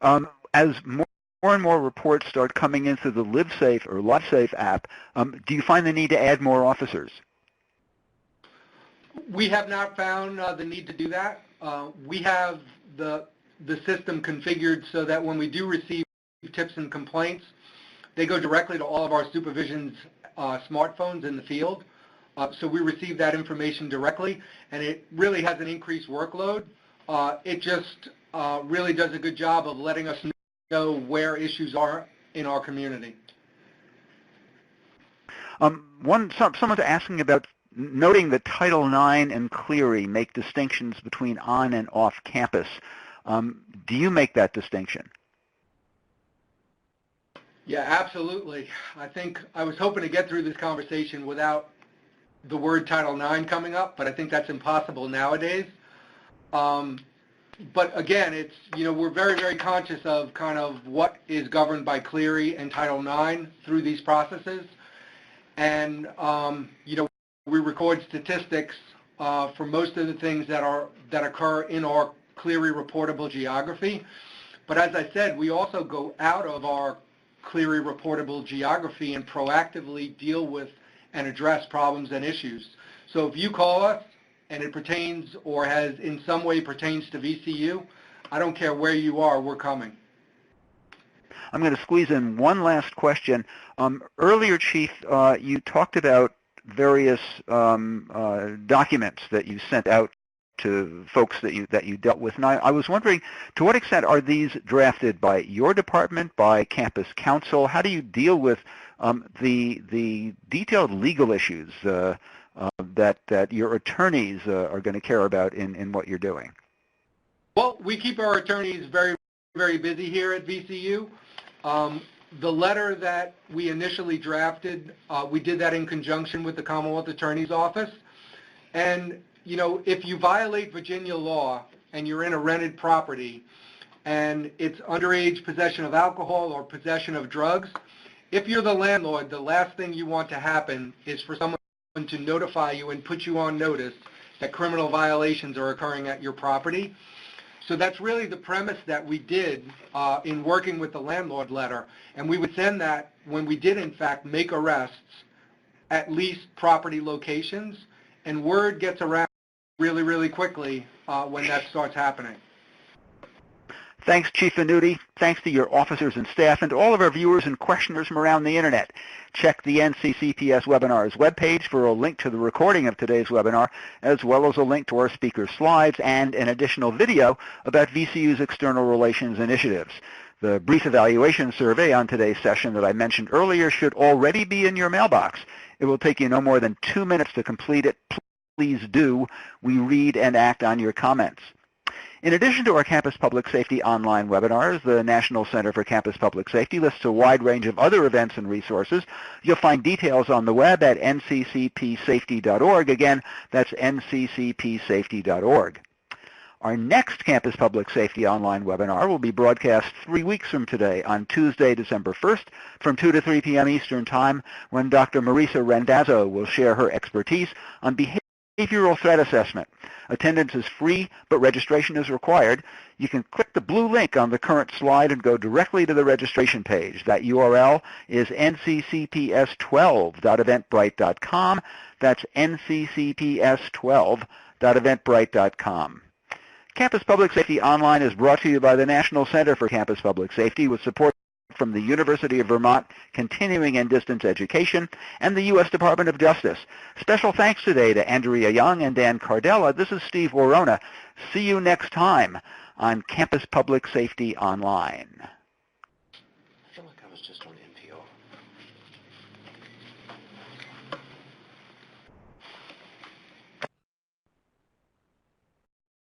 As more and more reports start coming into the LiveSafe or LiveSafe app, do you find the need to add more officers? We have not found the need to do that. We have the system configured so that when we do receive tips and complaints, they go directly to all of our supervision's smartphones in the field. So we receive that information directly, and it really has an increased workload. It just really does a good job of letting us know where issues are in our community. Someone's asking about noting that Title IX and Clery make distinctions between on and off campus. Do you make that distinction? Yeah, absolutely. I think I was hoping to get through this conversation without the word Title IX coming up, but I think that's impossible nowadays. But again, it's, we're very, very conscious of kind of what is governed by Clery and Title IX through these processes. And, we record statistics for most of the things that occur in our Clery reportable geography. But as I said, we also go out of our Clery reportable geography and proactively deal with and address problems and issues. So if you call us and it pertains or has in some way pertains to VCU, I don't care where you are, we're coming. I'm going to squeeze in one last question. Earlier, Chief, you talked about various documents that you sent out to folks that you dealt with. And I was wondering, to what extent are these drafted by your department, by campus council? How do you deal with the detailed legal issues that your attorneys are going to care about in what you're doing? Well, we keep our attorneys very, very busy here at VCU. The letter that we initially drafted, we did that in conjunction with the Commonwealth Attorney's Office. And, if you violate Virginia law and you're in a rented property and it's underage possession of alcohol or possession of drugs, if you're the landlord, the last thing you want to happen is for someone to notify you and put you on notice that criminal violations are occurring at your property. So that's really the premise that we did in working with the landlord letter. And we would send that when we did, in fact, make arrests at least property locations. And word gets around really, really quickly when that starts happening. Thanks, Chief Venuti. Thanks to your officers and staff and to all of our viewers and questioners from around the Internet. Check the NCCPS Webinars webpage for a link to the recording of today's webinar, as well as a link to our speaker slides and an additional video about VCU's external relations initiatives. The brief evaluation survey on today's session that I mentioned earlier should already be in your mailbox. It will take you no more than 2 minutes to complete it. Please do. We read and act on your comments. In addition to our Campus Public Safety online webinars, the National Center for Campus Public Safety lists a wide range of other events and resources. You'll find details on the web at nccpsafety.org. Again, that's nccpsafety.org. Our next Campus Public Safety online webinar will be broadcast 3 weeks from today on Tuesday, December 1st from 2 to 3 p.m. Eastern Time, when Dr. Marisa Randazzo will share her expertise on behavioral threat assessment. Attendance is free, but registration is required. You can click the blue link on the current slide and go directly to the registration page. That URL is nccps12.eventbrite.com. That's nccps12.eventbrite.com. Campus Public Safety Online is brought to you by the National Center for Campus Public Safety with support from the University of Vermont Continuing and Distance Education and the U.S. Department of Justice. Special thanks today to Andrea Young and Dan Cardella. This is Steve Worona. See you next time on Campus Public Safety Online.